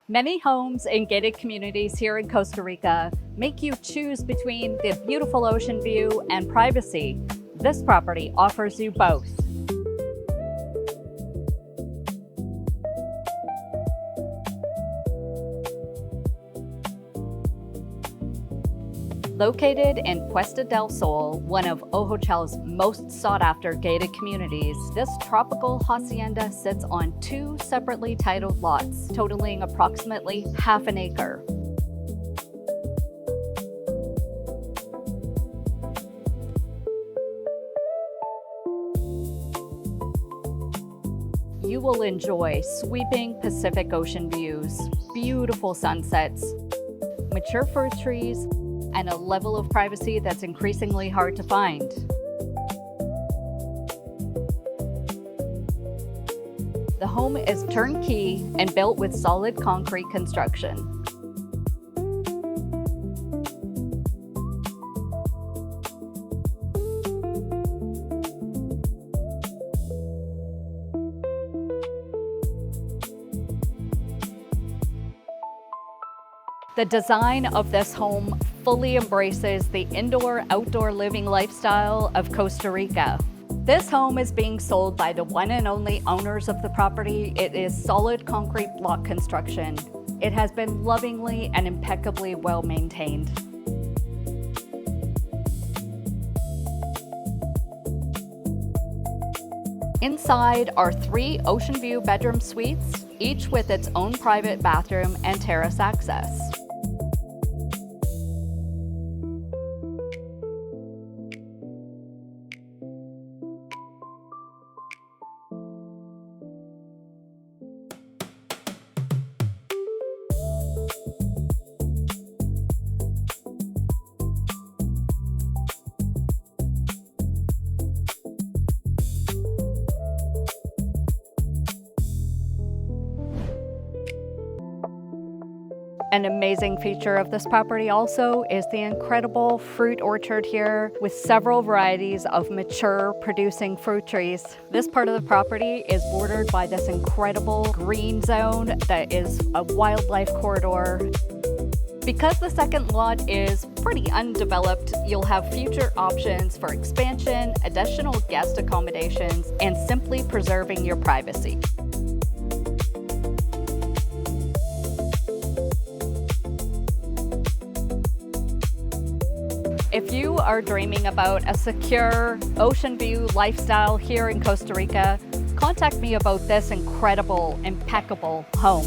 Many homes in gated communities here in Costa Rica make you choose between the beautiful ocean view and privacy. This property offers you both. Located in Puesta del Sol, one of Ojochal's most sought-after gated communities, this tropical hacienda sits on two separately titled lots, totaling approximately half an acre. You will enjoy sweeping Pacific Ocean views, beautiful sunsets, mature fruit trees, and a level of privacy that's increasingly hard to find. The home is turnkey and built with solid concrete construction. The design of this home fully embraces the indoor-outdoor living lifestyle of Costa Rica. This home is being sold by the one and only owners of the property. It is solid concrete block construction. It has been lovingly and impeccably well maintained. Inside are 3 ocean view bedroom suites, each with its own private bathroom and terrace access. An amazing feature of this property also is the incredible fruit orchard here with several varieties of mature producing fruit trees. This part of the property is bordered by this incredible green zone that is a wildlife corridor. Because the second lot is pretty undeveloped, you'll have future options for expansion, additional guest accommodations, and simply preserving your privacy. If you are dreaming about a secure ocean view lifestyle here in Costa Rica, contact me about this incredible, impeccable home.